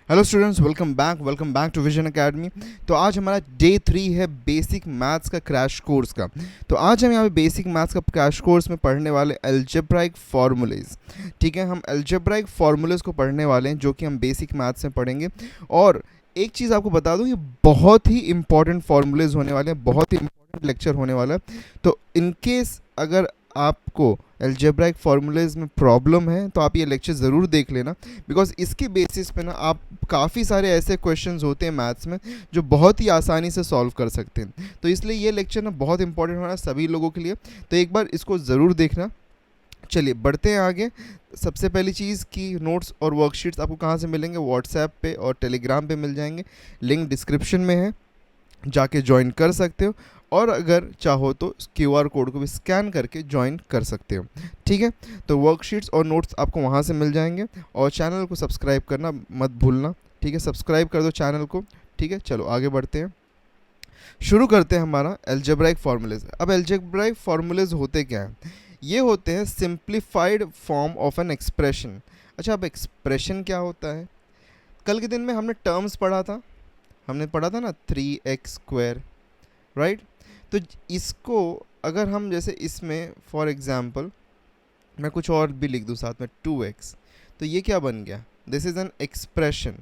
Hello students, welcome back to Vision Academy. तो आज हमारा डे 3 है बेसिक मैथ्स का क्रैश कोर्स का। तो आज हम यहाँ पे बेसिक मैथ्स का क्रैश कोर्स में पढ़ने वाले अलजेब्राइक फार्मूलेज। ठीक है, हम अलजेब्राइक फार्मूलेज को पढ़ने वाले हैं जो कि हम बेसिक मैथ्स में पढ़ेंगे। और एक चीज़ आपको बता दूँ, ये बहुत ही इंपॉर्टेंट फार्मूलेज होने वाले हैं, बहुत ही इंपॉर्टेंट लेक्चर होने वाला है। तो इनकेस अगर आपको अलजेब्राइक फार्मूलेज में प्रॉब्लम है तो आप ये लेक्चर ज़रूर देख लेना, बिकॉज इसके बेसिस पे ना आप काफ़ी सारे ऐसे क्वेश्चंस होते हैं मैथ्स में जो बहुत ही आसानी से सॉल्व कर सकते हैं। तो इसलिए ये लेक्चर ना बहुत इंपॉर्टेंट होना सभी लोगों के लिए, तो एक बार इसको ज़रूर देखना। चलिए बढ़ते हैं आगे। सबसे पहली चीज़ कि नोट्स और वर्कशीट्स आपको कहाँ से मिलेंगे? व्हाट्सएप पे और टेलीग्राम पे मिल जाएंगे, लिंक डिस्क्रिप्शन में है, जाके ज्वाइन कर सकते हो। और अगर चाहो तो QR कोड को भी स्कैन करके ज्वाइन कर सकते हो। ठीक है, तो वर्कशीट्स और नोट्स आपको वहाँ से मिल जाएंगे। और चैनल को सब्सक्राइब करना मत भूलना। ठीक है, सब्सक्राइब कर दो चैनल को। ठीक है, चलो आगे बढ़ते हैं, शुरू करते हैं हमारा अलजेब्राइक फार्मूलेज। अब अलजेब्राइक फार्मूलेज होते क्या हैं? ये होते हैं simplified form of an expression. अच्छा, अब एक्सप्रेशन क्या होता है? कल के दिन में हमने टर्म्स पढ़ा था, हमने पढ़ा था ना 3x², राइट। तो इसको अगर हम जैसे इसमें फॉर एग्जांपल मैं कुछ और भी लिख दूँ साथ में 2x, तो ये क्या बन गया? This is an expression.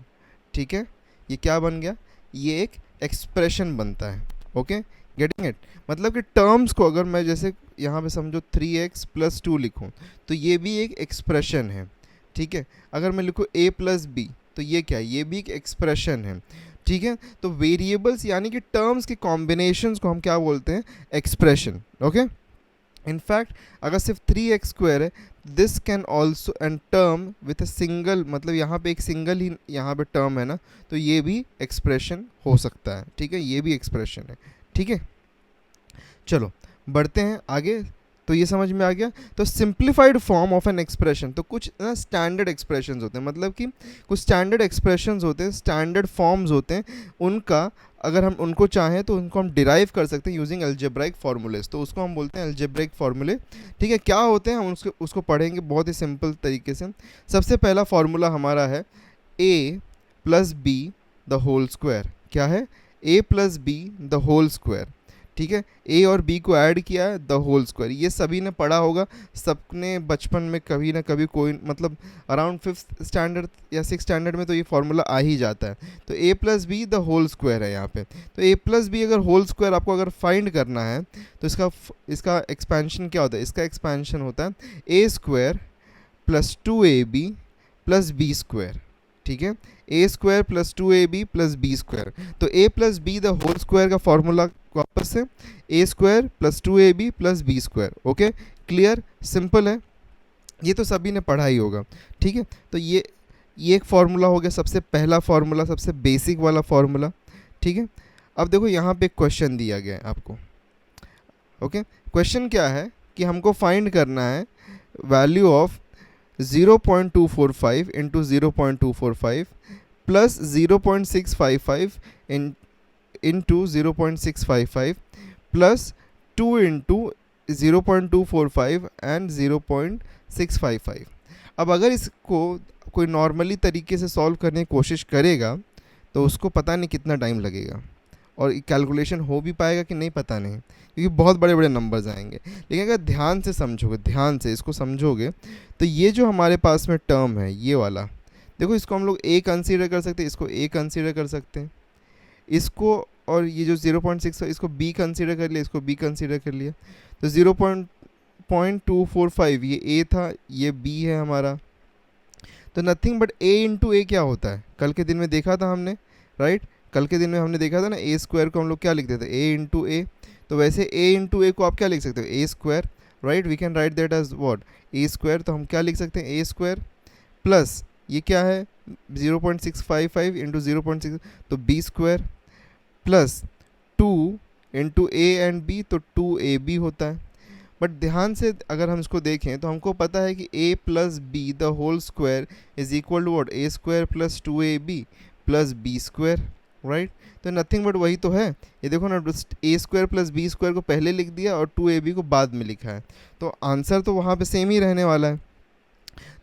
ठीक है, ये क्या बन गया? ये एक एक्सप्रेशन बनता है। Okay, getting it? मतलब कि टर्म्स को अगर मैं जैसे यहाँ पे समझो 3x+2 लिखूँ तो ये भी एक एक्सप्रेशन है। ठीक है, अगर मैं लिखूँ a+b तो ये क्या है? ये भी एक एक्सप्रेशन है। ठीक है, तो वेरिएबल्स यानी कि टर्म्स के कॉम्बिनेशंस को हम क्या बोलते हैं? एक्सप्रेशन। ओके, इनफैक्ट अगर सिर्फ 3x² है, this can also and term with a single, मतलब यहाँ पे एक सिंगल ही यहाँ पे टर्म है ना, तो ये भी एक्सप्रेशन हो सकता है। ठीक है, ये भी एक्सप्रेशन है। ठीक है, चलो बढ़ते हैं आगे। तो ये समझ में आ गया। तो simplified form of an expression, तो कुछ ना स्टैंडर्ड एक्सप्रेशंस होते हैं, मतलब कि कुछ स्टैंडर्ड एक्सप्रेशंस होते हैं, स्टैंडर्ड फॉर्म्स होते हैं, उनका अगर हम उनको चाहें तो उनको हम डिराइव कर सकते हैं यूजिंग अलजेब्राइक फार्मूलेज। तो उसको हम बोलते हैं अलजेब्राइक फार्मूले। ठीक है, क्या होते हैं हम उसको पढ़ेंगे बहुत ही सिंपल तरीके से। सबसे पहला फार्मूला हमारा है a+b द होल स्क्वायर। क्या है? a+b the whole square. ठीक है, ए और बी को ऐड किया है, द होल स्क्वायर। ये सभी ने पढ़ा होगा, सबने बचपन में कभी ना कभी कोई मतलब अराउंड 5th स्टैंडर्ड या 6th स्टैंडर्ड में तो ये फार्मूला आ ही जाता है। तो a+b द होल स्क्वायर है यहाँ पे। तो a+b अगर होल स्क्वायर आपको अगर फाइंड करना है तो इसका एक्सपेंशन क्या होता है? इसका एक्सपेंशन होता है a² + 2ab + b²। ठीक है, a² + 2ab + b²। तो a+b द होल स्क्वायर का फॉर्मूला वापस से a² + 2ab + b²। Okay, clear? Simple है, ये तो सभी ने पढ़ा ही होगा। ठीक है, तो ये एक फार्मूला हो गया, सबसे पहला फार्मूला, सबसे बेसिक वाला फार्मूला। ठीक है, अब देखो यहाँ पे क्वेश्चन दिया गया है आपको। ओके, क्वेश्चन क्या है कि हमको फाइंड करना है value of 0.245 into 0.245 plus 0.655 into 0.655 plus 2 into 0.245 and 0.655। अब अगर इसको कोई नॉर्मली तरीके से सॉल्व करने की कोशिश करेगा तो उसको पता नहीं कितना टाइम लगेगा, और कैलकुलेशन हो भी पाएगा कि नहीं पता नहीं, क्योंकि बहुत बड़े बड़े नंबर्स आएंगे। लेकिन अगर ध्यान से समझोगे, ध्यान से इसको समझोगे, तो ये जो हमारे पास में टर्म है ये वाला, देखो इसको हम लोग ए कंसीडर कर सकते हैं, इसको ए कंसीडर कर सकते हैं, इसको, और ये जो 0.6 इसको बी कंसीडर कर लिया, इसको बी कंसीडर कर लिया। तो 0.245 ये ए था, ये बी है हमारा। तो नथिंग बट ए इंटू ए क्या होता है? कल के दिन में देखा था हमने, राइट? कल के दिन में हमने देखा था ना, a² को हम लोग क्या लिखते थे? a इंटू ए। तो वैसे a इंटू ए को आप क्या लिख सकते हो? a², right? We can write that as what? a²। तो हम क्या लिख सकते हैं? a² प्लस ये क्या है? 0.655 इंटू 0.6, तो b² plus 2 into a and b, तो 2ab होता है। बट ध्यान से अगर हम इसको देखें तो हमको पता है कि a+b the whole square is equal to what? a² + 2ab + b², right? तो नथिंग बट वही तो है। ये देखो ना, a² + b² को पहले लिख दिया और 2ab को बाद में लिखा है, तो आंसर तो वहाँ पे सेम ही रहने वाला है।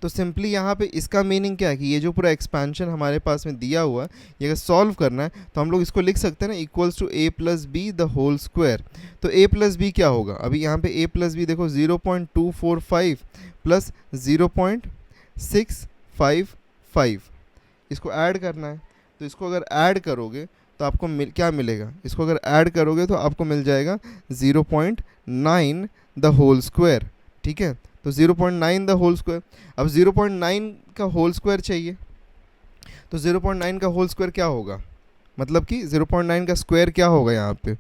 तो सिंपली यहाँ पे इसका मीनिंग क्या है कि ये जो पूरा एक्सपेंशन हमारे पास में दिया हुआ है, ये अगर सॉल्व करना है तो हम लोग इसको लिख सकते हैं ना equals to A plus B the whole square. तो ए प्लस बी क्या होगा, अभी यहाँ पे ए प्लस बी देखो 0.245 प्लस 0.655, इसको ऐड करना है। तो इसको अगर ऐड करोगे तो आपको क्या मिलेगा, इसको अगर ऐड करोगे तो आपको मिल जाएगा 0.9 द होल स्क्वायर। ठीक है, तो 0.9 द होल स्क्वायर। अब 0.9 का होल स्क्वायर चाहिए, तो 0.9 का होल स्क्वायर क्या होगा, मतलब कि 0.9 का स्क्वायर क्या होगा यहाँ पे,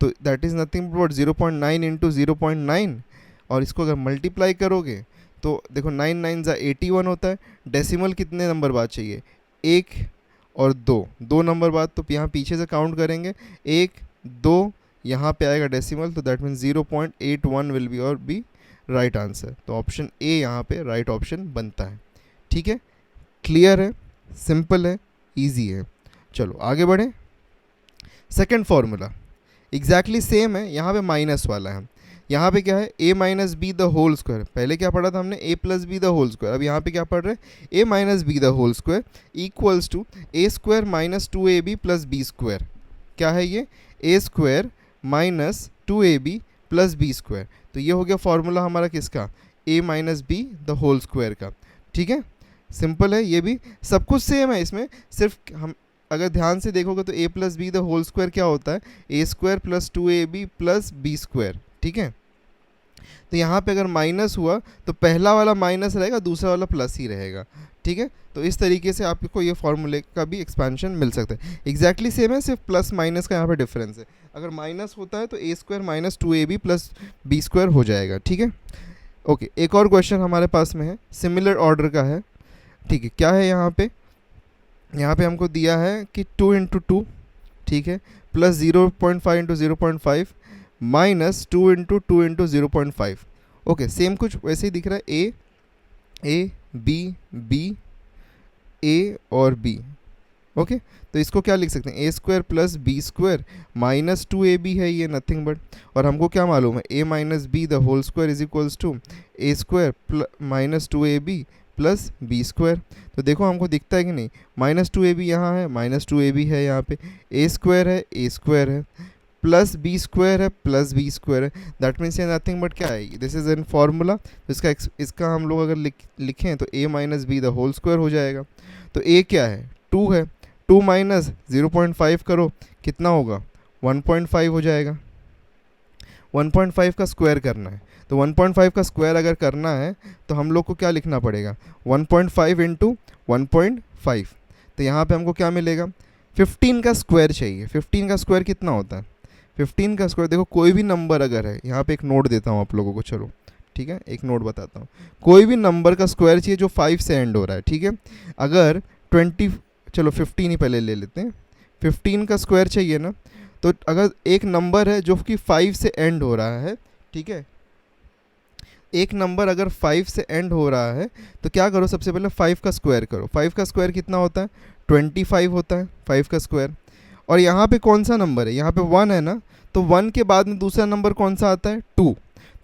तो that is nothing but 0.9 into 0.9, और इसको अगर मल्टीप्लाई करोगे तो देखो 9 9 ज़ा 81 होता है। डेसिमल कितने नंबर बाद चाहिए, 1 और 2 नंबर बाद, तो यहाँ पीछे से काउंट करेंगे 1 2, यहाँ पे आएगा डेसिमल, तो दैट मीन्स 0.81 विल बी और बी राइट आंसर। तो ऑप्शन ए यहाँ पे राइट ऑप्शन बनता है। ठीक है, क्लियर है, सिंपल है, इजी है। चलो आगे बढ़ें। सेकंड फॉर्मूला एग्जैक्टली सेम है, यहाँ पे माइनस वाला है। यहाँ पे क्या है, a minus B the whole square, पहले क्या पढ़ा था हमने a plus B the whole square, अब यहाँ पे क्या पढ़ रहे हैं a minus B the whole square equals to a square minus 2ab plus B square. क्या है ये, a square minus 2ab plus B square. तो ये हो गया फॉर्मूला हमारा किसका, a minus B the whole square का। ठीक है, सिंपल है, ये भी सब कुछ सेम है इसमें, सिर्फ हम अगर ध्यान से देखोगे तो a plus B the whole square क्या होता है, a square plus 2ab plus B square. ठीक है, तो यहाँ पे अगर माइनस हुआ तो पहला वाला माइनस रहेगा, दूसरा वाला प्लस ही रहेगा। ठीक है, तो इस तरीके से आपको ये फॉर्मूले का भी एक्सपेंशन मिल सकता है। एग्जैक्टली सेम है, सिर्फ प्लस माइनस का यहाँ पे डिफरेंस है। अगर माइनस होता है तो a square minus 2ab plus B square हो जाएगा। ठीक है, ओके, एक और क्वेश्चन हमारे पास में है, सिमिलर ऑर्डर का है। ठीक है, क्या है यहाँ पे हमको दिया है कि 2 इंटू 2, ठीक है, plus 0.5 into 0.5 minus 2 into 2 into 0.5। Okay, same कुछ वैसे ही दिख रहा है, ए बी बी ए और बी। ओके, तो इसको क्या लिख सकते हैं, A square plus B square minus 2ab है ये, नथिंग बट, और हमको क्या मालूम है, a minus B the whole square is equals to a square minus 2ab plus B square. तो देखो हमको दिखता है कि नहीं, माइनस 2ab यहाँ है, माइनस 2ab है यहाँ पे, ए स्क्वायर है, ए स्क्वायर है, प्लस बी स्क्वायर है, प्लस बी स्क्वायर है। दैट मीन्स ये नथिंग बट क्या है, दिस इज एन फार्मूला। तो इसका हम लोग अगर लिखें तो a minus B the whole square हो जाएगा। तो a क्या है, 2 है, 2 माइनस 0.5 करो, कितना होगा, 1.5 हो जाएगा। 1.5 का स्क्वायर करना है, तो 1.5 का स्क्वायर अगर करना है तो हम लोग को क्या लिखना पड़ेगा, 1.5 इंटू 1.5। तो यहाँ पे हमको क्या मिलेगा, 15 का स्क्वायर चाहिए। 15 का स्क्वायर कितना होता है, 15 का स्क्वायर देखो, कोई भी नंबर अगर है, यहाँ पे एक नोट देता हूँ आप लोगों को, चलो ठीक है, एक नोट बताता हूँ, कोई भी नंबर का स्क्वायर चाहिए जो 5 से एंड हो रहा है। ठीक है, अगर 15 ही पहले ले लेते हैं, 15 का स्क्वायर चाहिए ना, तो अगर एक नंबर है जो कि 5 से एंड हो रहा है, ठीक है, एक नंबर अगर 5 से एंड हो रहा है तो क्या करो, सबसे पहले 5 का स्क्वायर करो। 5 का स्क्वायर कितना होता है, 25 होता है 5 का स्क्वायर। और यहाँ पे कौन सा नंबर है, यहाँ पे 1 है ना, तो 1 के बाद में दूसरा नंबर कौन सा आता है, 2।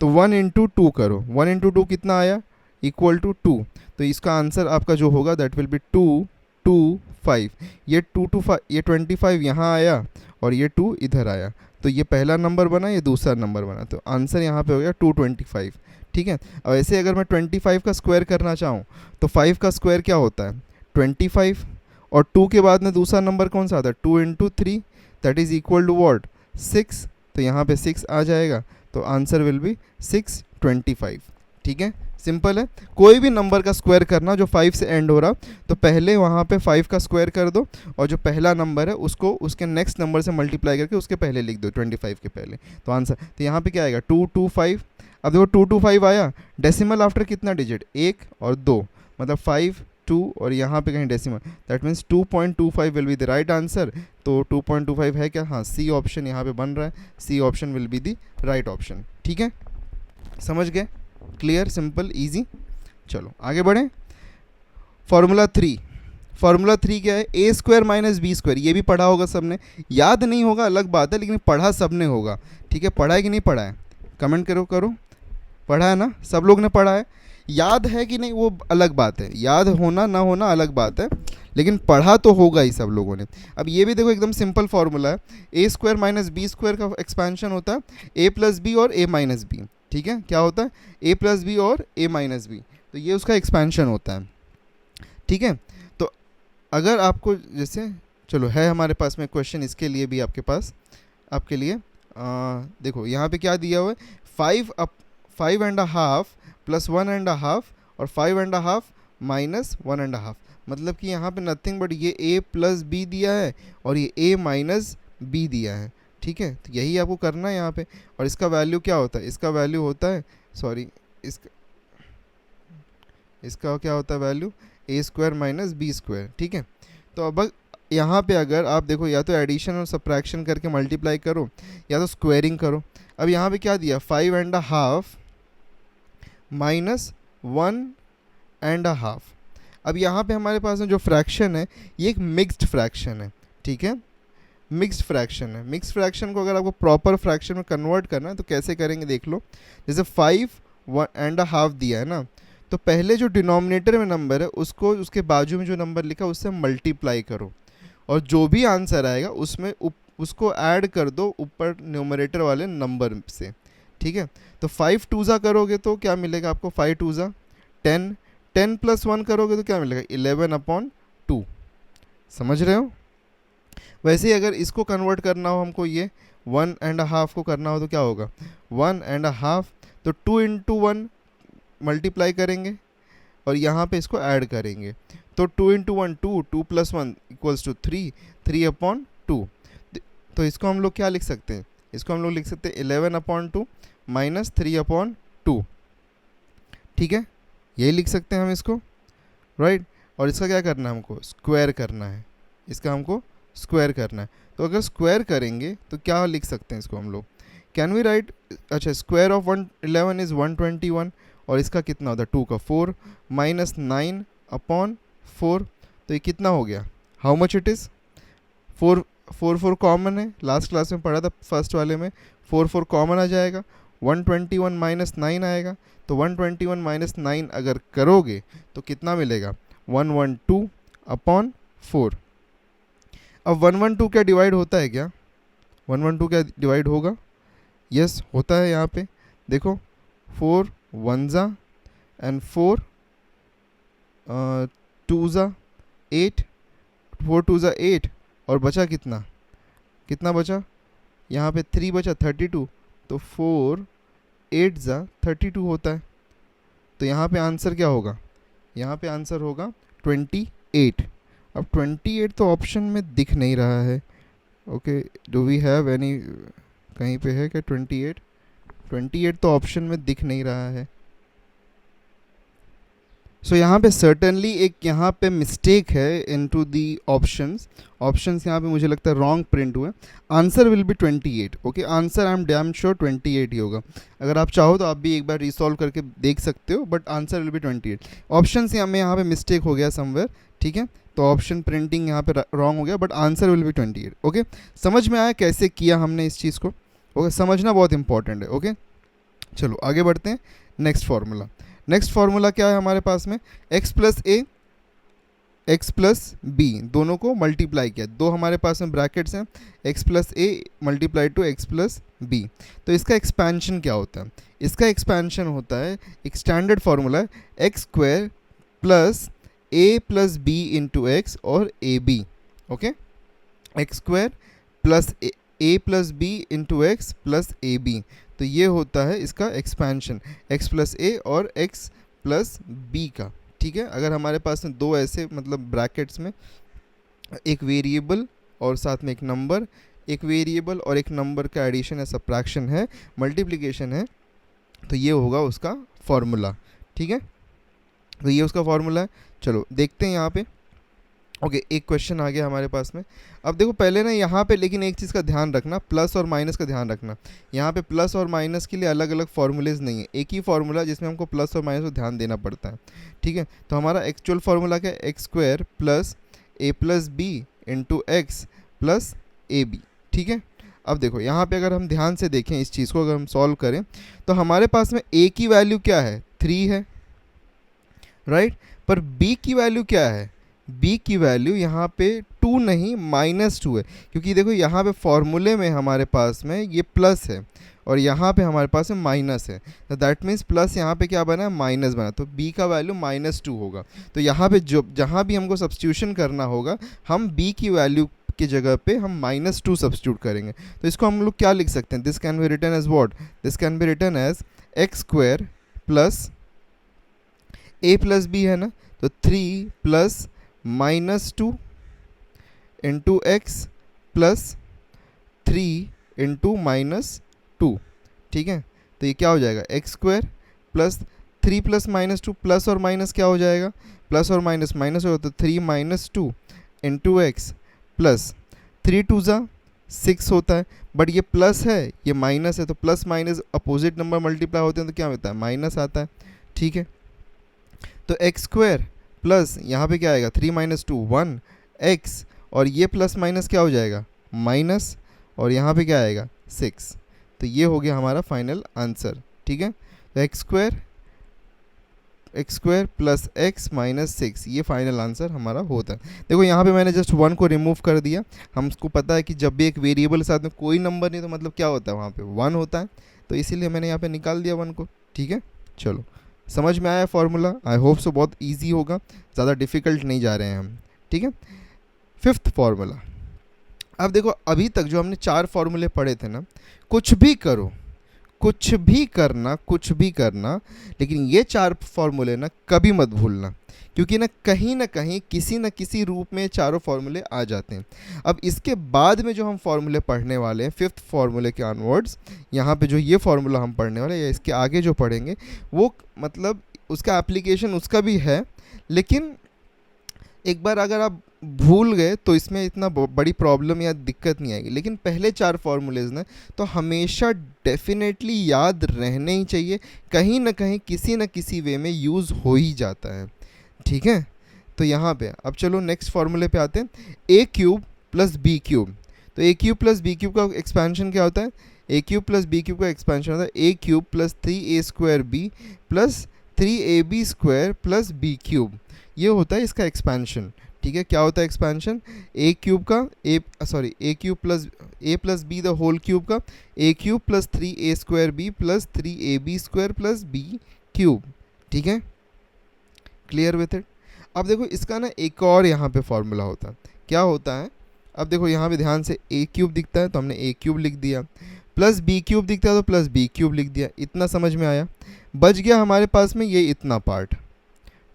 तो 1 इंटू 2 करो, 1 इंटू 2 कितना आया, इक्वल टू 2। तो इसका आंसर आपका जो होगा दैट विल बी 2 2 5। ये 2 2 5, ये 25 यहाँ आया और ये 2 इधर आया, तो ये पहला नंबर बना, ये दूसरा नंबर बना, तो आंसर यहाँ पे हो गया 225। ठीक है, अब ऐसे अगर मैं 25 का स्क्वायर करना चाहूँ तो 5 का स्क्वायर क्या होता है, 25, और 2 के बाद में दूसरा नंबर कौन सा आता है, 2 into 3 that is equal to what, 6। तो यहाँ पे 6 आ जाएगा, तो आंसर विल बी 625। ठीक है, सिंपल है। कोई भी नंबर का स्क्वायर करना जो 5 से एंड हो रहा, तो पहले वहाँ पे 5 का स्क्वायर कर दो, और जो पहला नंबर है उसको उसके नेक्स्ट नंबर से मल्टीप्लाई करके उसके पहले लिख दो, 25 के पहले, तो आंसर, तो यहाँ पे क्या आएगा 225। अब देखो 225 आया, डेसिमल आफ्टर कितना डिजिट, 1 और 2, मतलब 5 2, और यहाँ पे कहीं decimal, that means 2.25 will be the right answer. तो 2.25 है क्या, हाँ, सी ऑप्शन यहाँ पे बन रहा है, C option will be the right option. ठीक है, समझ गए, क्लियर, सिंपल, इजी। चलो आगे बढ़ें। फॉर्मूला 3 क्या है, A square minus B square, ये भी पढ़ा होगा सबने, याद नहीं होगा अलग बात है, लेकिन पढ़ा सबने होगा। ठीक है, पढ़ा है कि नहीं पढ़ा है, कमेंट करो, पढ़ा है ना, सब लोग ने पढ़ा है। याद है कि नहीं वो अलग बात है, याद होना ना होना अलग बात है, लेकिन पढ़ा तो होगा ही सब लोगों ने। अब ये भी देखो एकदम सिंपल फार्मूला है, A square minus B square का एक्सपेंशन होता है ए प्लस बी और ए माइनस बी। ठीक है, क्या होता है, ए प्लस बी और ए माइनस बी, तो ये उसका एक्सपेंशन होता है। ठीक है, तो अगर आपको जैसे, चलो है हमारे पास में क्वेश्चन इसके लिए भी आपके पास, आपके लिए देखो यहाँ पे क्या दिया हुआ है, 5.5 प्लस 1.5 और 5.5 माइनस 1.5, मतलब कि यहाँ पे नथिंग बट ये a प्लस बी दिया है और ये a माइनस बी दिया है। ठीक है, तो यही आपको करना है यहाँ पे। और इसका वैल्यू क्या होता है, इसका वैल्यू होता है, सॉरी, इसका क्या होता है वैल्यू, ए स्क्वायर माइनस बी स्क्वायर। ठीक है, तो अब यहाँ पे अगर आप देखो, या तो एडिशन और सब्ट्रैक्शन करके मल्टीप्लाई करो या तो स्क्वायरिंग करो। अब यहाँ पे क्या दिया, 5.5 माइनस 1.5। अब यहाँ पे हमारे पास में जो फ्रैक्शन है ये एक मिक्स्ड फ्रैक्शन है। ठीक है, मिक्स्ड फ्रैक्शन है। मिक्स्ड फ्रैक्शन को अगर आपको प्रॉपर फ्रैक्शन में कन्वर्ट करना है तो कैसे करेंगे देख लो। जैसे 5.5 दिया है ना, तो पहले जो डिनोमिनेटर में नंबर है उसको उसके बाजू में जो नंबर लिखा है उससे मल्टीप्लाई करो, और जो भी आंसर आएगा उसमें उसको ऐड कर दो ऊपर न्यूमरेटर वाले नंबर से। ठीक है, तो 5 टूज़ा करोगे तो क्या मिलेगा आपको, 5 टूज़ा 10, 10 प्लस 1 करोगे तो क्या मिलेगा, 11/2। समझ रहे हो। वैसे ही अगर इसको कन्वर्ट करना हो हमको, ये 1.5 को करना हो तो क्या होगा, 1.5, तो 2 इंटू 1 मल्टीप्लाई करेंगे और यहाँ पे इसको ऐड करेंगे, तो 2 इंटू 1 2, 2 प्लस 1 इक्वल्स टू 3, 3/2। तो इसको हम लोग क्या लिख सकते हैं, इसको हम लोग लिख सकते हैं 11/2 माइनस 3/2। ठीक है, यही लिख सकते हैं हम इसको, राइट। और इसका क्या करना है हमको, स्क्वायर करना है, इसका हमको स्क्वायर करना है। तो अगर स्क्वायर करेंगे तो क्या लिख सकते हैं इसको हम लोग, कैन वी राइट, अच्छा, स्क्वायर ऑफ 111 इज़ 121, और इसका कितना होता है 2 का 4 माइनस 9/4, तो ये कितना हो गया, how much it is, 4 common है, लास्ट क्लास में पढ़ा था फर्स्ट वाले में, 4 कॉमन आ जाएगा, 121 माइनस 9 आएगा, तो 121 माइनस 9 अगर करोगे तो कितना मिलेगा, 112/4। अब 112 क्या डिवाइड होता है क्या, 112 क्या डिवाइड होगा, यस होता है। यहाँ पे देखो 4 1 एंड 4 2 8, 4 2 8, और बचा कितना, कितना बचा, यहाँ पे 3 बचा 32, तो 4 8 32 होता है। तो यहाँ पे आंसर क्या होगा, यहाँ पे आंसर होगा 28। अब 28 तो ऑप्शन में दिख नहीं रहा है, okay, do we have any, कहीं पे है क्या 28, 28 तो ऑप्शन में दिख नहीं रहा है। सो यहाँ पे सर्टेनली एक यहाँ पे मिस्टेक है इनटू दी ऑप्शंस यहाँ पे मुझे लगता है रॉन्ग प्रिंट हुए। Answer will be 28, okay, answer I am damn sure 28 ही होगा। अगर आप चाहो तो आप भी एक बार रिसॉल्व करके देख सकते हो, but answer will be 28। Option यहाँ पे मिस्टेक हो गया समवेयर, ठीक है, तो ऑप्शन प्रिंटिंग यहाँ पे रॉन्ग हो गया, but answer will be 28। Okay, समझ में आया कैसे किया हमने इस चीज़ को, ओके, समझना बहुत इंपॉर्टेंट है। ओके, चलो आगे बढ़ते हैं। नेक्स्ट फार्मूला, नेक्स्ट फार्मूला क्या है हमारे पास में, x प्लस ए एक्स प्लस बी, दोनों को मल्टीप्लाई किया, दो हमारे पास में ब्रैकेट्स हैं, x plus A multiply to X plus B. तो इसका एक्सपेंशन क्या होता है, इसका एक्सपेंशन होता है, एक स्टैंडर्ड फार्मूला है, एक्स स्क्वायर प्लस ए प्लस बी इंटू एक्स और a b. Okay, x square plus A plus B into x plus a b, तो ये होता है इसका एक्सपेंशन, x प्लस ए और x प्लस बी का। ठीक है, अगर हमारे पास में दो ऐसे मतलब ब्रैकेट्स में एक वेरिएबल और साथ में एक नंबर, एक वेरिएबल और एक नंबर का एडिशन या सब्ट्रैक्शन है, मल्टीप्लिकेशन है, तो ये होगा उसका फॉर्मूला। ठीक है, तो ये उसका फॉर्मूला है। चलो देखते हैं यहाँ पे। ओके, एक क्वेश्चन आ गया हमारे पास में। अब देखो पहले ना यहाँ पे लेकिन एक चीज़ का ध्यान रखना, प्लस और माइनस का ध्यान रखना। यहाँ पे प्लस और माइनस के लिए अलग अलग फार्मूलेज नहीं है, एक ही फार्मूला जिसमें हमको प्लस और माइनस को ध्यान देना पड़ता है। ठीक है, तो हमारा एक्चुअल फार्मूला क्या है, x square plus A plus B into x plus a b. ठीक है, अब देखो यहाँ पे अगर हम ध्यान से देखें इस चीज़ को, अगर हम सॉल्व करें तो हमारे पास में ए की वैल्यू क्या है, 3 है, राइट। पर b की वैल्यू क्या है, b की वैल्यू यहाँ पे 2 नहीं -2 है, क्योंकि देखो यहाँ पे फॉर्मूले में हमारे पास में ये प्लस है और यहाँ पे हमारे पास में माइनस है, तो दैट मीन्स प्लस यहाँ पे क्या बना, माइनस बना, तो b का वैल्यू -2 होगा। तो यहाँ पे जो जहाँ भी हमको सब्स्टिट्यूशन करना होगा हम b की वैल्यू की जगह पे हम -2 सब्स्टिट्यूट करेंगे। तो इसको हम लोग क्या लिख सकते हैं, this can be written as what, this can be written as x square plus a plus b है ना, तो 3 plus -2 into x plus 3 into -2, ठीक है। तो ये क्या हो जाएगा, x square plus 3 plus -2, plus और माइनस क्या हो जाएगा, प्लस और माइनस माइनस होगा, तो 3 - 2 इंटू एक्स प्लस 3 2 ज़ा 6 होता है, बट ये प्लस है ये माइनस है, तो plus minus opposite number multiply होते हैं तो क्या होता है, माइनस आता है, ठीक है। तो एक्स स्क्वायर प्लस यहाँ पे क्या आएगा, 3 - 2 1 एक्स, और ये प्लस माइनस क्या हो जाएगा, माइनस, और यहाँ पे क्या आएगा 6। तो ये हो गया हमारा फाइनल आंसर, ठीक है। तो x square plus x minus 6, ये फाइनल आंसर हमारा होता है। देखो यहाँ पे मैंने जस्ट 1 को रिमूव कर दिया, हमको पता है कि जब भी एक वेरिएबल के साथ में कोई नंबर नहीं तो मतलब क्या होता है वहाँ पे 1 होता है, तो इसीलिए मैंने यहाँ पे निकाल दिया 1 को, ठीक है। चलो समझ में आया फॉर्मूला, आई होप सो बहुत ईजी होगा, ज़्यादा डिफ़िकल्ट नहीं जा रहे हैं हम, ठीक है। 5th formula. अब देखो अभी तक जो हमने 4 फॉर्मूले पढ़े थे ना, कुछ भी करो, कुछ भी करना, लेकिन ये 4 फॉर्मूले ना कभी मत भूलना, क्योंकि ना कहीं किसी न किसी रूप में चारों फॉर्मूले आ जाते हैं। अब इसके बाद में जो हम फॉर्मूले पढ़ने वाले हैं 5th फॉर्मूले के ऑनवर्ड्स, यहाँ पे जो ये फॉर्मूला हम पढ़ने वाले हैं या इसके आगे जो पढ़ेंगे वो मतलब उसका एप्लीकेशन उसका भी है, लेकिन एक बार अगर आप भूल गए तो इसमें इतना बड़ी प्रॉब्लम या दिक्कत नहीं आएगी, लेकिन पहले 4 फॉर्मूलेज ना तो हमेशा डेफिनेटली याद रहने ही चाहिए, कहीं ना कहीं किसी न किसी वे में यूज़ हो ही जाता है, ठीक है। तो यहाँ पे अब चलो नेक्स्ट फॉर्मूले पे आते हैं, ए क्यूब प्लस बी क्यूब। तो ए क्यूब प्लस बी क्यूब का एक्सपेंशन क्या होता है, A cube plus B cube का एक्सपेंशन होता है A cube plus 3a square B plus 3ab square plus B cube, ये होता है इसका एक्सपेंशन, ठीक है। क्या होता है एक्सपेंशन, ए क्यूब का A cube plus A plus B the whole cube का A cube plus 3a square B plus 3ab square plus B cube, ठीक है। Clear with it. अब देखो इसका ना एक और यहाँ पे फॉर्मूला होता है, क्या होता है, अब देखो यहाँ पे ध्यान से ए क्यूब दिखता है तो हमने ए क्यूब लिख दिया, प्लस बी क्यूब दिखता है तो प्लस बी क्यूब लिख दिया, इतना समझ में आया। बच गया हमारे पास में ये इतना पार्ट,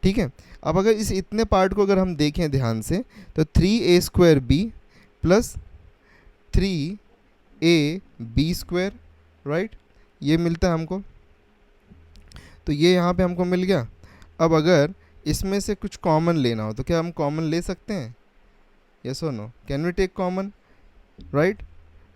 ठीक है। अब अगर इस इतने पार्ट को अगर हम देखें ध्यान से तो 3a square B plus 3ab square, right, ये मिलता है हमको, तो ये यहाँ पे हमको मिल गया। अब अगर इसमें से कुछ कॉमन लेना हो तो क्या हम कॉमन ले सकते हैं, यस और no, can we take common, right.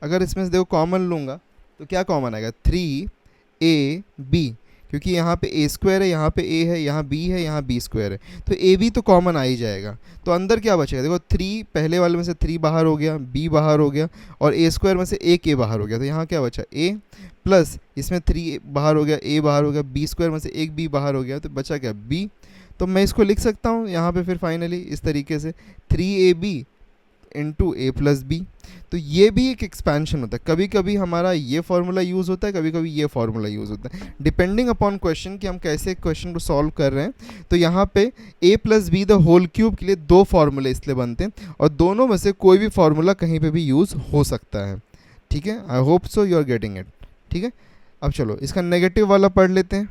अगर इसमें से देखो कॉमन लूँगा तो क्या कॉमन आएगा, 3ab, क्योंकि यहाँ पे a स्क्वायर है, यहाँ पे a है, यहाँ b है, यहाँ b स्क्वायर है, तो ab तो कॉमन आ ही जाएगा। तो अंदर क्या बचेगा, देखो 3 पहले वाले में से 3 बाहर हो गया, b बाहर हो गया, और a स्क्वायर में से एक a बाहर हो गया, तो यहाँ क्या बचा a प्लस इसमें 3 बाहर हो गया, a बाहर हो गया, b स्क्वायर में से एक b बाहर हो गया, तो बचा क्या b। तो मैं इसको लिख सकता हूँ यहाँ पे फिर फाइनली इस तरीके से 3ab into A plus B. तो ये भी एक एक्सपेंशन होता है, कभी कभी हमारा ये फार्मूला यूज़ होता है, कभी कभी ये फार्मूला यूज़ होता है, डिपेंडिंग अपॉन क्वेश्चन कि हम कैसे क्वेश्चन को सॉल्व कर रहे हैं। तो यहाँ पे A plus B the whole cube के लिए 2 फार्मूले इसलिए बनते हैं, और दोनों में से कोई भी फार्मूला कहीं पे भी यूज़ हो सकता है, ठीक है। I hope so you are getting it, ठीक है। अब चलो इसका नेगेटिव वाला पढ़ लेते हैं,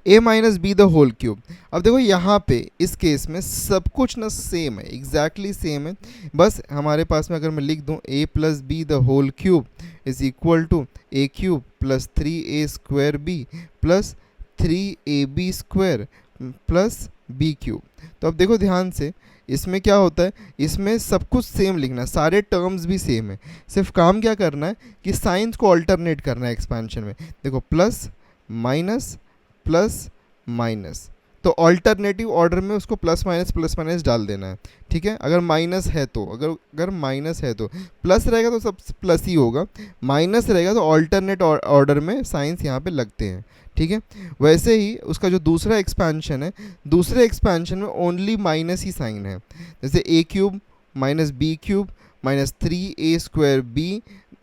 a minus B the whole cube. अब देखो यहाँ पे इस केस में सब कुछ ना सेम है, एग्जैक्टली सेम है, बस हमारे पास में अगर मैं लिख दूँ a plus B the whole cube is equal to a cube plus 3a square B plus 3ab square plus B cube. तो अब देखो ध्यान से इसमें क्या होता है, इसमें सब कुछ सेम लिखना है, सारे टर्म्स भी सेम है, सिर्फ काम क्या करना है कि साइंस को अल्टरनेट करना है एक्सपेंशन में। देखो प्लस माइनस प्लस माइनस, तो ऑल्टरनेटिव ऑर्डर में उसको प्लस माइनस डाल देना है, ठीक है। अगर माइनस है तो अगर माइनस है तो प्लस रहेगा तो सब प्लस ही होगा, माइनस रहेगा तो ऑल्टरनेट ऑर्डर में साइंस यहाँ पे लगते हैं, ठीक है। वैसे ही उसका जो दूसरा एक्सपेंशन है, दूसरे एक्सपेंशन में ओनली माइनस ही साइन है, जैसे A cube minus B cube minus 3a² b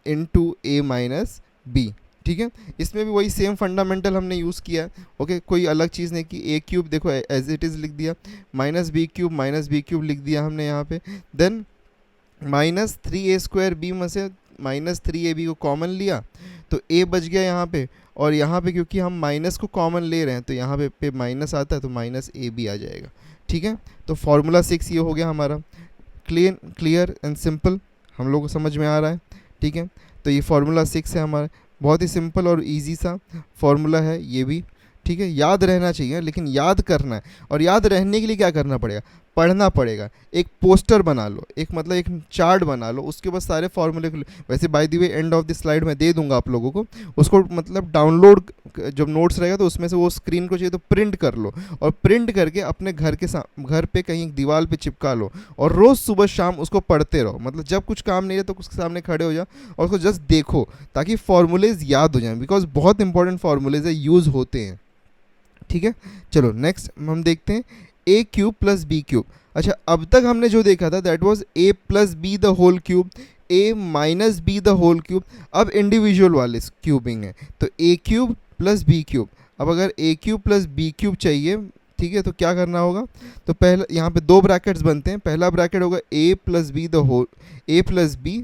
into A minus B, ठीक है। इसमें भी वही सेम फंडामेंटल हमने यूज़ किया है, ओके। कोई अलग चीज़ नहीं कि ए क्यूब देखो एज इट इज़ लिख दिया, माइनस बी क्यूब लिख दिया हमने यहाँ पे, देन माइनस 3a² b में से माइनस 3ab को कॉमन लिया तो a बच गया यहाँ पे, और यहाँ पे क्योंकि हम माइनस को कॉमन ले रहे हैं तो यहाँ पे माइनस आता है तो माइनस ab आ जाएगा, ठीक है। तो फार्मूला 6 ये हो गया हमारा, क्लियर एंड सिंपल, हम लोग को समझ में आ रहा है, ठीक है। तो ये फार्मूला 6 है हमारा, बहुत ही सिंपल और इजी सा फार्मूला है ये भी, ठीक है। याद रहना चाहिए, लेकिन याद करना है, और याद रहने के लिए क्या करना पड़ेगा, पढ़ना पड़ेगा। एक पोस्टर बना लो, एक मतलब एक चार्ट बना लो, उसके बाद सारे फॉर्मूले, वैसे by the way end of the slide में दे दूंगा आप लोगों को, उसको मतलब डाउनलोड जब नोट्स रहेगा तो उसमें से वो स्क्रीन को चाहिए तो प्रिंट कर लो, और प्रिंट करके अपने घर पे कहीं दीवार पे चिपका लो, और रोज़ सुबह शाम उसको पढ़ते रहो। मतलब जब कुछ काम नहीं है तो उसके सामने खड़े हो जाओ और उसको जस्ट देखो, ताकि फॉर्मूलेज याद हो जाएं, बिकॉज बहुत इंपॉर्टेंट फॉर्मूलेज है, यूज़ होते हैं, ठीक है। चलो नेक्स्ट हम देखते हैं ए क्यूब प्लस बी क्यूब। अच्छा, अब तक हमने जो देखा था that was a plus B the whole cube, a minus B the whole cube. अब इंडिविजुअल वाले क्यूबिंग है, तो ए क्यूब प्लस बी क्यूब। अब अगर a cube plus B cube चाहिए, ठीक है, तो क्या करना होगा, तो पहले यहाँ पे दो ब्रैकेट्स बनते हैं। पहला ब्रैकेट होगा A plus B the whole, A plus B,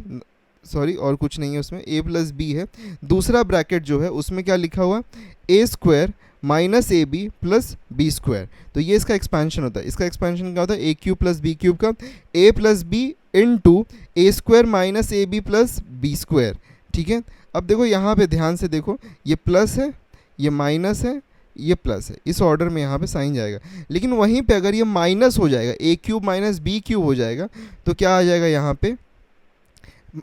sorry और कुछ नहीं है उसमें, ए प्लस बी है। दूसरा ब्रैकेट जो है उसमें क्या लिखा हुआ, A square minus A B plus B square. तो ये इसका एक्सपेंशन होता है। इसका एक्सपेंशन क्या होता है, A cube plus B cube का A plus B into A square minus A B plus B square, ठीक है। अब देखो यहाँ पे ध्यान से देखो, ये प्लस है, ये माइनस है, ये प्लस है, इस ऑर्डर में यहाँ पे साइन जाएगा। लेकिन वहीं पे अगर ये माइनस हो जाएगा, ए क्यूब माइनस बी क्यूब हो जाएगा, तो क्या आ जाएगा यहाँ पे,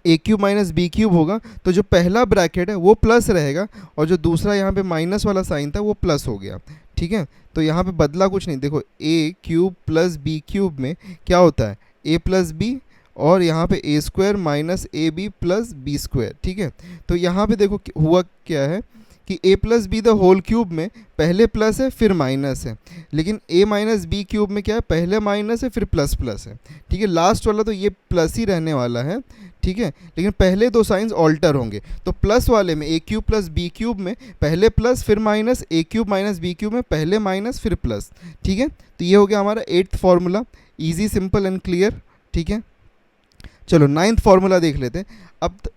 ए क्यूब माइनस बी क्यूब होगा, तो जो पहला ब्रैकेट है वो प्लस रहेगा, और जो दूसरा यहाँ पे माइनस वाला साइन था वो प्लस हो गया, ठीक है। तो यहाँ पे बदला कुछ नहीं, देखो ए क्यूब प्लस बी क्यूब में क्या होता है, ए प्लस बी, और यहाँ पे A square minus A B plus B square, ठीक है। तो यहाँ पे देखो हुआ क्या है कि A plus B the whole cube में पहले प्लस है फिर माइनस है, लेकिन ए माइनस बी क्यूब में क्या है, पहले माइनस है फिर प्लस प्लस है, ठीक है। लास्ट वाला तो ये प्लस ही रहने वाला है, ठीक है, लेकिन पहले दो साइंस ऑल्टर होंगे। तो प्लस वाले में A cube plus B cube में पहले प्लस फिर माइनस, ए क्यूब माइनस बी क्यूब में पहले माइनस फिर प्लस, ठीक है। तो ये हो गया हमारा 8th formula, easy simple and clear, ठीक है। चलो 9th फार्मूला देख लेते हैं।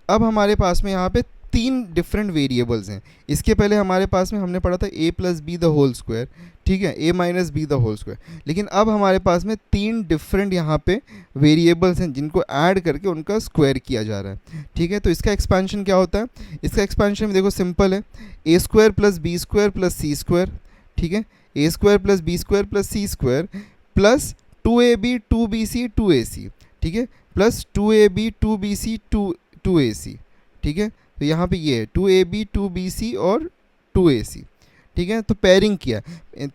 अब हमारे पास में यहाँ पे 3 डिफरेंट वेरिएबल्स हैं। इसके पहले हमारे पास में हमने पढ़ा था A plus B the whole square, ठीक है, A minus B the whole square. लेकिन अब हमारे पास में 3 डिफरेंट यहाँ पे वेरिएबल्स हैं जिनको ऐड करके उनका स्क्वायर किया जा रहा है, ठीक है। तो इसका एक्सपेंशन क्या होता है, इसका एक्सपेंशन में देखो सिंपल है, A square plus B square plus C square, ठीक है, A square plus B square plus C square plus 2ab 2bc 2ac, ठीक है, प्लस 2ab 2bc 2ac, ठीक है। तो यहाँ पे ये है 2ab 2bc और 2ac, ठीक है। तो पेयरिंग किया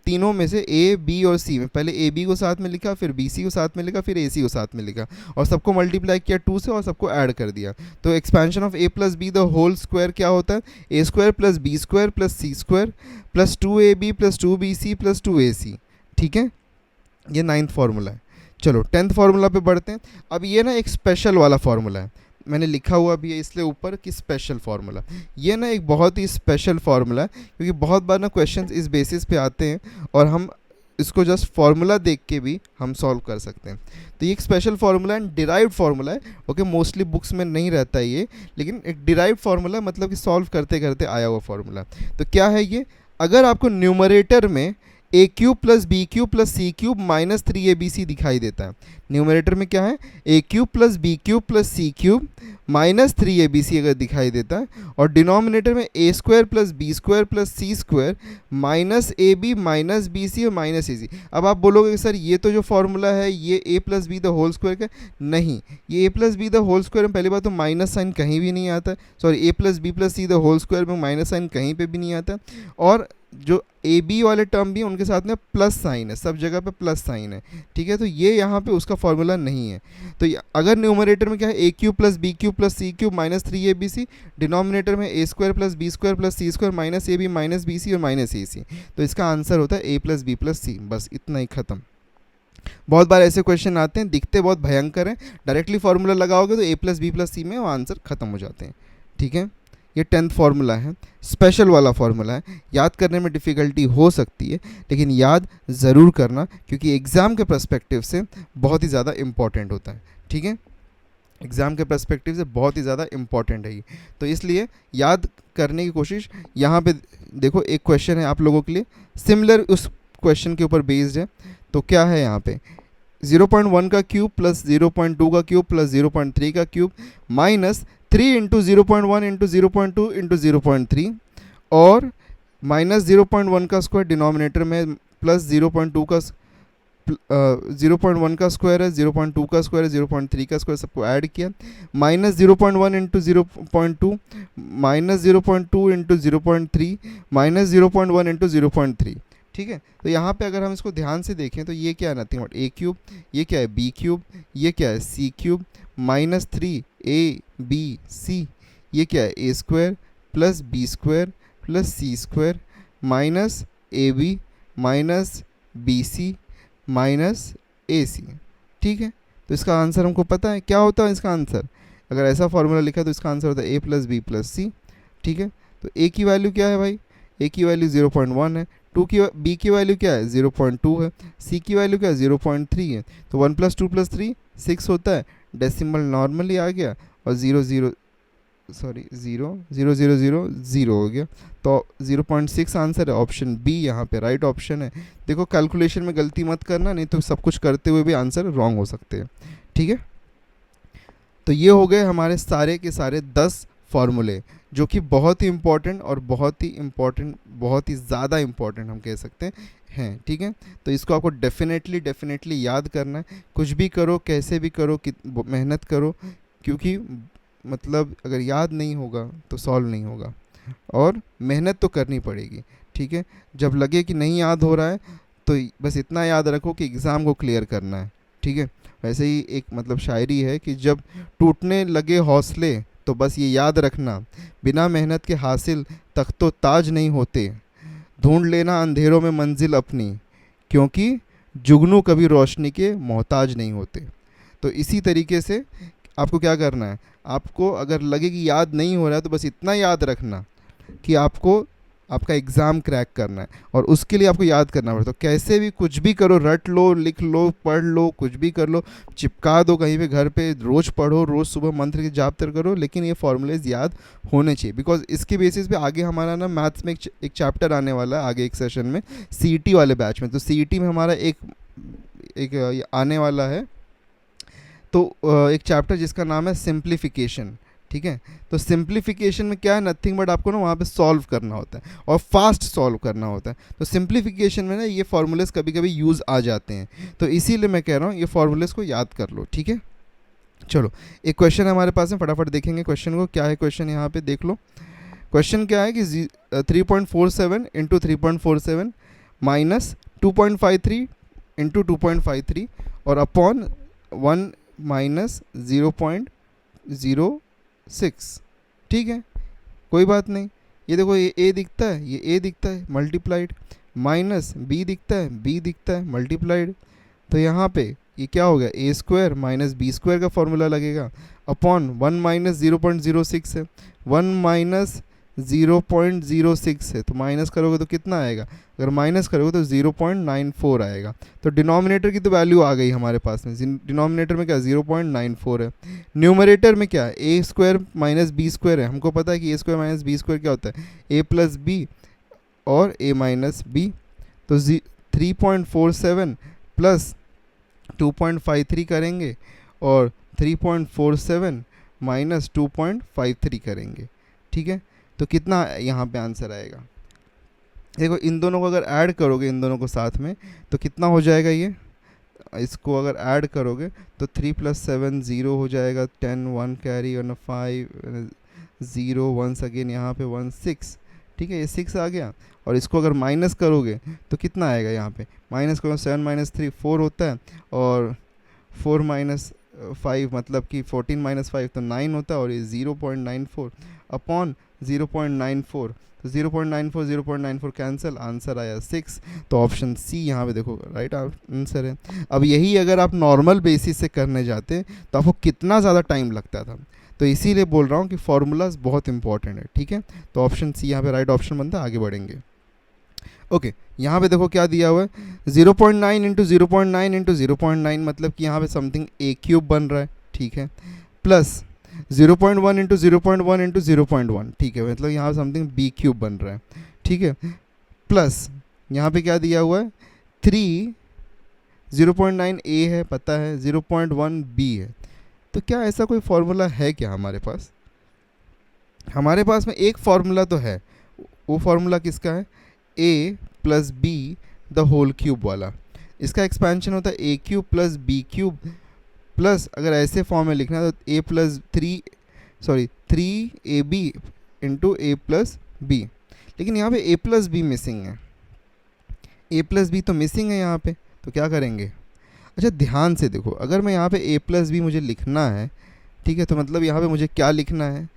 तीनों में से ए बी और सी में, पहले ए बी को साथ में लिखा, फिर बी सी को साथ में लिखा, फिर ए सी को साथ में लिखा, और सबको मल्टीप्लाई किया 2 से और सबको ऐड कर दिया। तो expansion of A plus B the whole square क्या होता है, A square plus B square plus C square plus 2ab plus 2bc plus 2ac, ठीक है। ये 9th फार्मूला है। चलो 10th फार्मूला पे बढ़ते हैं। अब ये ना एक स्पेशल वाला फार्मूला है, मैंने लिखा हुआ भी है इसलिए ऊपर कि स्पेशल फार्मूला। ये ना एक बहुत ही स्पेशल फार्मूला है, क्योंकि बहुत बार ना क्वेश्चंस इस बेसिस पे आते हैं और हम इसको जस्ट फार्मूला देख के भी हम सॉल्व कर सकते हैं। तो ये एक special formula and derived formula है, ओके। मोस्टली बुक्स में नहीं रहता है ये, लेकिन एक डिराइव्ड फार्मूला मतलब कि सॉल्व करते करते आया हुआ फार्मूला। तो क्या है ये, अगर आपको न्यूमरेटर में A cube plus B cube plus C cube minus 3abc दिखाई देता है, न्यूमरेटर में क्या है, A cube plus B cube plus C cube minus 3abc अगर दिखाई देता है, और डिनोमिनेटर में A square plus B square plus C square minus A B minus B C और माइनस ए सी। अब आप बोलोगे कि सर ये तो जो फार्मूला है ये A plus B the whole square का, नहीं, ये A plus B the whole square में पहली बात तो माइनस साइन कहीं भी नहीं आता, sorry a plus B plus c the whole square में माइनस साइन कहीं पर भी नहीं आता, और जो ए बी वाले टर्म भी हैं उनके साथ में प्लस साइन है, सब जगह पे प्लस साइन है, ठीक है। तो ये यहाँ पे उसका फॉर्मूला नहीं है। तो अगर न्यूमरेटर में क्या है, A cube plus B cube plus C cube minus 3abc, denominator में A square plus B square plus C square minus A B minus B C और माइनस ए सी, तो इसका आंसर होता है A plus B plus C. बस इतना ही, ख़त्म। बहुत बार ऐसे क्वेश्चन आते हैं, दिखते बहुत भयंकर हैं, डायरेक्टली फार्मूला लगाओगे तो ए प्लस बी प्लस सी में वो आंसर ख़त्म हो जाते हैं, ठीक है। ये 10th फार्मूला है, स्पेशल वाला फार्मूला है, याद करने में डिफ़िकल्टी हो सकती है, लेकिन याद ज़रूर करना क्योंकि एग्ज़ाम के पर्सपेक्टिव से बहुत ही ज़्यादा इम्पॉर्टेंट होता है, ठीक है। एग्ज़ाम के पर्सपेक्टिव से बहुत ही ज़्यादा इम्पॉर्टेंट है ये, तो इसलिए याद करने की कोशिश। यहाँ पे देखो एक क्वेश्चन है आप लोगों के लिए, सिमिलर उस क्वेश्चन के ऊपर बेस्ड है। तो क्या है यहाँ पे, 0.1 का क्यूब प्लस 0.2 का क्यूब प्लस 0.3 का cube minus 3 into 0.1 into 0.2 into 0.3 और माइनस 0.1 का स्क्वायर डिनोमिनेटर में प्लस 0.2 का 0.1 का स्क्वायर है, 0.2 का स्क्वायर है, 0.3 का स्क्वायर, सबको ऐड किया, minus 0.1 into 0.2 minus 0.2 into 0.3 minus 0.1 into 0.3, ठीक है। तो यहाँ पे अगर हम इसको ध्यान से देखें तो ये क्या है, नथिंग बट ए क्यूब, ये क्या है बी क्यूब, ये क्या है C cube minus 3 A B C, ये क्या है A square plus B square plus C square minus A B minus B C minus A C, ठीक है। तो इसका आंसर हमको पता है क्या होता है इसका आंसर, अगर ऐसा फॉर्मूला लिखा तो इसका आंसर होता है ए प्लस बी प्लस सी, ठीक है। तो ए की वैल्यू क्या है भाई, ए की वैल्यू 0.1 है, बी की वैल्यू क्या है 0.2 है, सी की वैल्यू क्या है 0.3 है, तो 1 + 2 + 3 6 होता है, डेसिमल नॉर्मली आ गया और 0 0 0 0 हो गया, तो 0.6 आंसर है, ऑप्शन बी यहाँ पे राइट ऑप्शन है। देखो कैलकुलेशन में गलती मत करना, नहीं तो सब कुछ करते हुए भी आंसर रॉन्ग हो सकते हैं, ठीक है। तो ये हो गए हमारे सारे के सारे 10 फार्मूले जो कि बहुत ही इम्पॉर्टेंट और बहुत ही ज़्यादा इम्पॉर्टेंट हम कह सकते हैं, ठीक है। तो इसको आपको डेफिनेटली याद करना है, कुछ भी करो कैसे भी करो मेहनत करो, क्योंकि मतलब अगर याद नहीं होगा तो सॉल्व नहीं होगा और मेहनत तो करनी पड़ेगी, ठीक है। जब लगे कि नहीं याद हो रहा है तो बस इतना याद रखो कि एग्ज़ाम को क्लियर करना है, ठीक है। वैसे ही एक मतलब शायरी है कि जब टूटने लगे हौसले तो बस ये याद रखना, बिना मेहनत के हासिल तख्तो ताज नहीं होते, ढूंढ लेना अंधेरों में मंजिल अपनी, क्योंकि जुगनू कभी रोशनी के मोहताज नहीं होते। तो इसी तरीके से आपको क्या करना है, आपको अगर लगे कि याद नहीं हो रहा है तो बस इतना याद रखना कि आपको आपका एग्ज़ाम क्रैक करना है और उसके लिए आपको याद करना पड़ता है। तो कैसे भी कुछ भी करो, रट लो, लिख लो, पढ़ लो, कुछ भी कर लो, चिपका दो कहीं पे घर पे, रोज़ पढ़ो, रोज़ सुबह मंत्र की जाप करो, लेकिन ये फॉर्मूलेज याद होने चाहिए। बिकॉज इसके बेसिस पे आगे हमारा ना मैथ्स में एक चैप्टर आने वाला है आगे एक सेशन में, CET वाले बैच में। तो CET में हमारा एक आने वाला है, तो एक चैप्टर जिसका नाम है सिंप्लीफिकेशन, ठीक है। तो सिंप्लीफिकेशन में क्या है, नथिंग बट आपको ना वहाँ पे सॉल्व करना होता है और फास्ट सॉल्व करना होता है। तो सिंप्लीफिकेशन में ना ये फार्मूलेस कभी कभी यूज़ आ जाते हैं, तो इसीलिए मैं कह रहा हूँ ये फार्मूलेस को याद कर लो, ठीक है। चलो एक क्वेश्चन हमारे पास में, फटाफट देखेंगे क्वेश्चन को। क्या है क्वेश्चन, यहाँ पे देख लो। क्वेश्चन क्या है कि 3.47 इंटू 3.47 माइनस 2.53 इंटू 2.53 और अपॉन 1 माइनस 0.06, ठीक है। कोई बात नहीं, ये देखो ये ए दिखता है, ये ए दिखता है मल्टीप्लाइड, माइनस बी दिखता है, बी दिखता है मल्टीप्लाइड, तो यहाँ पे ये क्या हो गया, ए स्क्वायर माइनस बी स्क्वायर का फॉर्मूला लगेगा, अपॉन 1 माइनस 0.06 है, 1 माइनस 0.06 है, तो माइनस करोगे तो कितना आएगा, अगर माइनस करोगे तो 0.94 आएगा। तो डिनोमिनेटर की तो वैल्यू आ गई हमारे पास में, डिनोमिनेटर में क्या 0.94 है। न्यूमरेटर में क्या है, A square minus B square है, हमको पता है कि ए स्क्वायर माइनस बी स्क्वायर क्या होता है, ए प्लस बी और ए माइनस बी। तो 3.47 प्लस 2.53 करेंगे और 3.47 माइनस 2.53 करेंगे, ठीक है। तो कितना यहाँ पे आंसर आएगा, देखो इन दोनों को अगर ऐड करोगे, इन दोनों को साथ में, तो कितना हो जाएगा, ये इसको अगर ऐड करोगे तो 3 + 7 0 हो जाएगा, 10 1 कैरी और 5 0 वंस अगेन यहाँ पे 1 6, ठीक है, ये 6 आ गया और इसको अगर माइनस करोगे तो कितना आएगा यहाँ पे, माइनस करो 7 माइनस 3 4 होता है, और 4 माइनस 5 मतलब कि 14 माइनस 5 तो 9 होता है, और ये 0.94 अपॉन 0.94, तो 0.94 कैंसिल, आंसर आया 6। तो ऑप्शन सी यहाँ पे देखो राइट आंसर है। अब यही अगर आप नॉर्मल बेसिस से करने जाते तो आपको कितना ज़्यादा टाइम लगता था, तो इसीलिए बोल रहा हूँ कि फार्मूलाज बहुत इंपॉर्टेंट है, ठीक है। तो ऑप्शन सी यहाँ पे राइट ऑप्शन बनता है, आगे बढ़ेंगे। ओके यहाँ पे देखो क्या दिया हुआ है, 0.9 इंटू 0.9 इंटू 0.9 मतलब कि यहाँ पे समथिंग ए क्यूब बन रहा है, ठीक है, प्लस 0.1 इंटू 0.1 इंटू 0.1, ठीक है, मतलब यहाँ पे समथिंग बी क्यूब बन रहा है, ठीक है, प्लस यहाँ पे क्या दिया हुआ है 3, 0.9 ए है पता है, 0.1 बी है। तो क्या ऐसा कोई फार्मूला है क्या हमारे पास? हमारे पास में एक फार्मूला तो है, वो फार्मूला किसका है, a plus B the whole cube वाला। इसका एक्सपेंशन होता है A cube plus B cube plus, अगर ऐसे फॉर्म में लिखना है तो three A B into A plus B. लेकिन यहाँ पे ए प्लस बी मिसिंग है, ए प्लस बी तो मिसिंग है यहाँ पे, तो क्या करेंगे? अच्छा ध्यान से देखो, अगर मैं यहाँ पे ए प्लस बी मुझे लिखना है, ठीक है, तो मतलब यहाँ पे मुझे क्या लिखना है,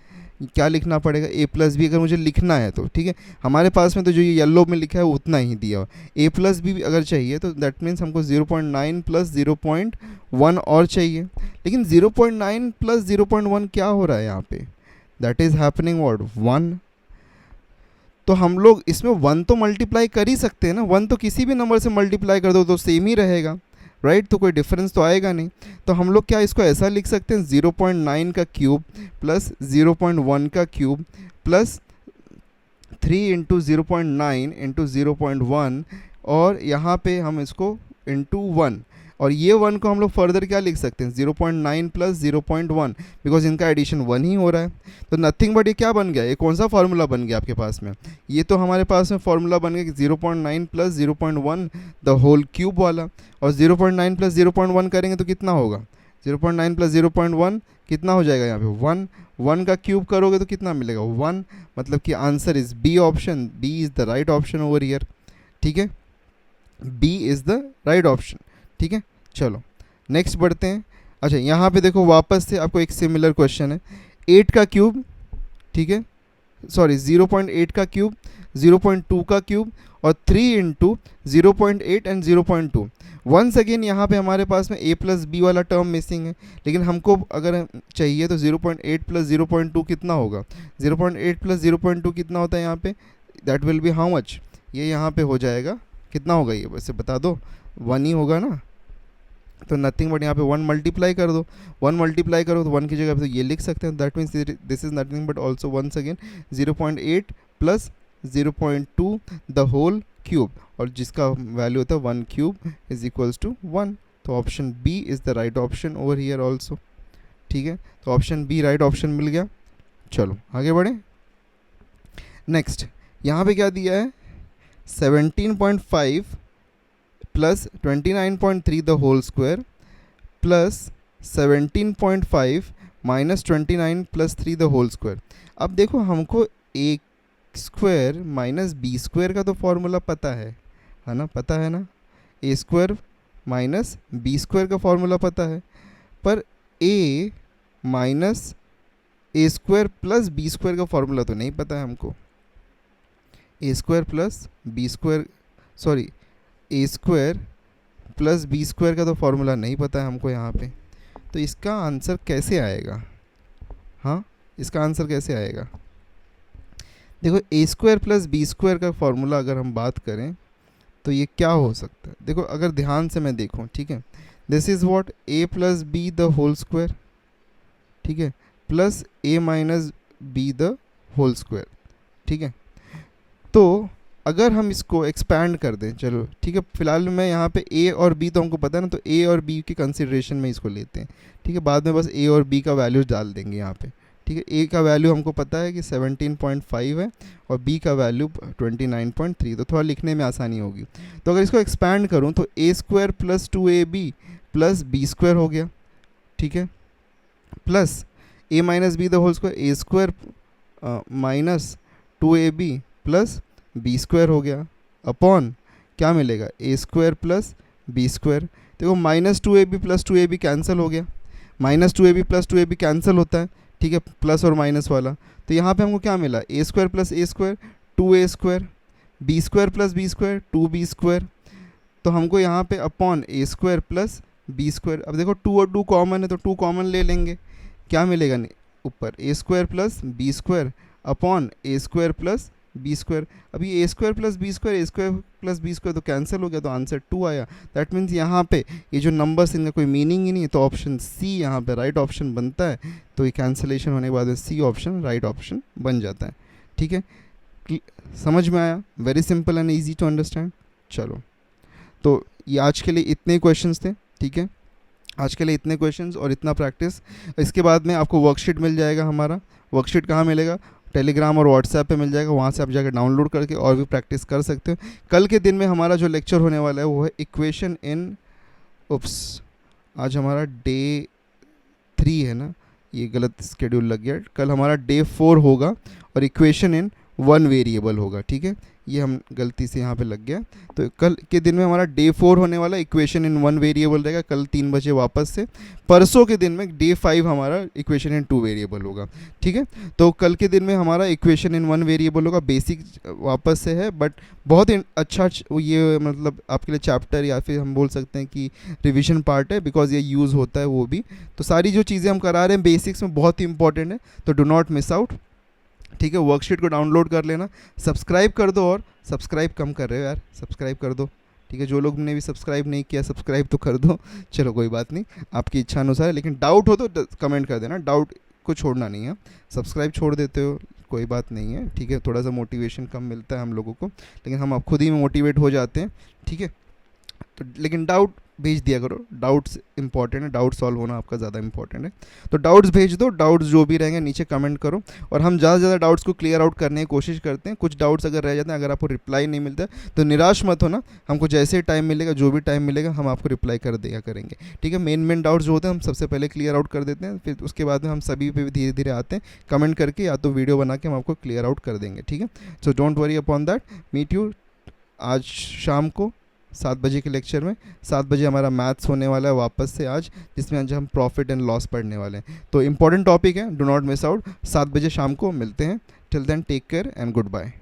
क्या लिखना पड़ेगा, ए प्लस बी अगर मुझे लिखना है तो, ठीक है। हमारे पास में तो जो ये येलो में लिखा है वो उतना ही दिया हुआ, ए प्लस बी अगर चाहिए तो दैट मीन्स हमको 0.9 प्लस 0.1 और चाहिए। लेकिन 0.9 प्लस 0.1 क्या हो रहा है यहाँ पे, दैट इज़ हैपनिंग व्हाट 1। तो हम लोग इसमें 1 तो मल्टीप्लाई कर ही सकते हैं ना, 1 तो किसी भी नंबर से मल्टीप्लाई कर दो तो सेम ही रहेगा, राइट, तो कोई डिफरेंस तो आएगा नहीं। तो हम लोग क्या इसको ऐसा लिख सकते हैं 0.9 का क्यूब प्लस 0.1 का क्यूब प्लस 3 इंटू 0.9 इंटू 0.1, और यहाँ पे हम इसको इंटू 1, और ये 1 को हम लोग फर्दर क्या लिख सकते हैं 0.9 प्लस 0.1, बिकॉज इनका एडिशन 1 ही हो रहा है। तो नथिंग बट ये क्या बन गया, ये कौन सा फार्मूला बन गया आपके पास में, ये तो हमारे पास में फार्मूला बन गया कि 0.9 प्लस 0.1 द होल क्यूब वाला, और 0.9 प्लस 0.1 करेंगे तो कितना होगा, 0.9 प्लस 0.1 कितना हो जाएगा यहाँ पे 1, 1 का क्यूब करोगे तो कितना मिलेगा 1, मतलब कि answer is B option, B is the right option over here, ठीक है, B is the right option, ठीक है। चलो नेक्स्ट बढ़ते हैं। अच्छा यहाँ पे देखो वापस से आपको एक सिमिलर क्वेश्चन है, 8 का क्यूब, ठीक है, सॉरी 0.8 का क्यूब, 0.2 का क्यूब और 3 इंटू 0.8 एंड 0.2। वंस अगेन यहाँ पे हमारे पास में a प्लस बी वाला टर्म मिसिंग है, लेकिन हमको अगर चाहिए तो 0.8 प्लस 0.2 कितना होगा, 0.8 प्लस 0.2 कितना होता है यहाँ पे, that will be how much, ये यहाँ पे हो जाएगा कितना होगा, ये वैसे बता दो 1 ही होगा ना, तो नथिंग बट यहाँ पे 1 मल्टीप्लाई कर दो, 1 मल्टीप्लाई करो तो 1 की जगह पे तो ये लिख सकते हैं, that means this is nothing but also once again 0.8 plus 0.2 the whole cube, और जिसका वैल्यू होता है 1 क्यूब इज इक्वल्स टू 1। तो option B is the right option over here also, ठीक है, तो ऑप्शन बी राइट ऑप्शन मिल गया। चलो आगे बढ़े। नेक्स्ट यहाँ पे क्या दिया है 17.5 plus 29.3 the whole square plus 17.5 minus 29 plus 3 the whole square. अब देखो हमको A square minus B square का तो फॉर्मूला पता है ना, पता है ना, A square minus B square का फॉर्मूला पता है, पर A minus A square plus B square का फॉर्मूला तो नहीं पता है हमको, A square plus B square, sorry A square plus B square का तो फॉर्मूला नहीं पता है हमको यहाँ पे, तो इसका आंसर कैसे आएगा, हाँ इसका आंसर कैसे आएगा? देखो ए स्क्वायर प्लस बी स्क्वायर का फॉर्मूला अगर हम बात करें तो ये क्या हो सकता है, देखो अगर ध्यान से मैं देखूँ, ठीक है, this is what a plus B the whole square, ठीक है, plus A minus B the whole square, ठीक है। तो अगर हम इसको एक्सपैंड कर दें, चलो ठीक है, फिलहाल मैं यहाँ पे ए और बी तो हमको पता है ना, तो ए और बी की कंसिडरेशन में इसको लेते हैं, ठीक है, बाद में बस ए और बी का वैल्यूज डाल देंगे यहाँ पे, ठीक है। ए का वैल्यू हमको पता है कि 17.5 है और बी का वैल्यू 29.3, तो थोड़ा लिखने में आसानी होगी। तो अगर इसको एक्सपैंड करूँ तो A square plus 2ab plus B square हो गया, ठीक है, plus A minus B the whole square, A square minus 2ab plus B square हो गया, अपॉन क्या मिलेगा A square plus B square. देखो -2ab प्लस 2ab कैंसिल हो गया, -2ab प्लस 2ab कैंसिल होता है, ठीक है, प्लस और माइनस वाला। तो यहाँ पे हमको क्या मिला, A square plus A square 2a square, B square plus B square 2b square. तो हमको यहाँ पे upon A square plus B square. अब देखो 2 और 2 कॉमन है तो 2 कॉमन ले लेंगे, क्या मिलेगा ऊपर A square plus B square upon A square plus B square. अभी A square plus B square, A square plus B square तो कैंसिल हो गया, तो आंसर 2 आया। दैट मीन्स यहाँ पे ये जो नंबर्स इनका कोई मीनिंग ही नहीं है, तो ऑप्शन सी यहाँ पे राइट ऑप्शन बनता है। तो ये कैंसिलेशन होने के बाद सी ऑप्शन राइट ऑप्शन बन जाता है। ठीक है, समझ में आया? Very simple and easy to understand. चलो, तो ये आज के लिए इतने क्वेश्चंस थे। ठीक है, आज के लिए इतने क्वेश्चंस और इतना प्रैक्टिस। इसके बाद में आपको वर्कशीट मिल जाएगा। हमारा वर्कशीट कहाँ मिलेगा? टेलीग्राम और व्हाट्सएप पे मिल जाएगा, वहाँ से आप जाकर डाउनलोड करके और भी प्रैक्टिस कर सकते हो। कल के दिन में हमारा जो लेक्चर होने वाला है वो है इक्वेशन इन आज हमारा डे 3 है ना, ये गलत स्केड्यूल लग गया। कल हमारा डे 4 होगा और इक्वेशन इन 1 वेरिएबल होगा। ठीक है, ये हम गलती से यहाँ पे लग गया। तो कल के दिन में हमारा डे 4 होने वाला, इक्वेशन इन 1 वेरिएबल रहेगा कल 3 बजे वापस से। परसों के दिन में डे 5 हमारा इक्वेशन इन 2 वेरिएबल होगा। ठीक है, तो कल के दिन में हमारा इक्वेशन इन 1 वेरिएबल होगा, बेसिक वापस से है, बट बहुत अच्छा ये मतलब आपके लिए चैप्टर या फिर हम बोल सकते हैं कि रिविजन पार्ट है, बिकॉज ये यूज़ होता है वो भी। तो सारी जो चीज़ें हम करा रहे हैं बेसिक्स में बहुत ही इंपॉर्टेंट है, तो डू नॉट मिस आउट। ठीक है, वर्कशीट को डाउनलोड कर लेना, सब्सक्राइब कर दो, और सब्सक्राइब कम कर रहे हो यार, सब्सक्राइब कर दो। ठीक है, जो लोग ने भी सब्सक्राइब नहीं किया सब्सक्राइब तो कर दो। चलो कोई बात नहीं, आपकी इच्छा अनुसार है, लेकिन डाउट हो तो कमेंट कर देना, डाउट को छोड़ना नहीं है। सब्सक्राइब छोड़ देते हो कोई बात नहीं है। ठीक है, थोड़ा सा मोटिवेशन कम मिलता है हम लोगों को, लेकिन हम अब खुद ही मोटिवेट हो जाते हैं। ठीक है, तो लेकिन डाउट भेज दिया करो, डाउट्स इंपॉर्टेंट है, डाउट सॉल्व होना आपका ज़्यादा इंपॉर्टेंट है। तो डाउट्स भेज दो, डाउट्स जो भी रहेंगे नीचे कमेंट करो, और हम ज़्यादा से ज़्यादा डाउट्स को क्लियर आउट करने की कोशिश करते हैं। कुछ डाउट्स अगर रह जाते हैं, अगर आपको रिप्लाई नहीं मिलता है तो निराश मत होना, हमको जैसे टाइम मिलेगा, जो भी टाइम मिलेगा, हम आपको रिप्लाई कर दिया करेंगे। ठीक है, मेन डाउट्स जो होते हैं हम सबसे पहले क्लियर आउट कर देते हैं, फिर उसके बाद में हम सभी पे धीरे धीरे आते हैं कमेंट करके, या तो वीडियो बना के हम आपको क्लियर आउट कर देंगे। ठीक है, so don't worry upon that. Meet you आज शाम को 7 बजे के लेक्चर में। 7 बजे हमारा मैथ्स होने वाला है वापस से आज, जिसमें आज हम प्रॉफिट एंड लॉस पढ़ने वाले हैं। तो इंपॉर्टेंट टॉपिक है, डू नॉट मिस आउट। 7 बजे शाम को मिलते हैं। Till then take care and good bye.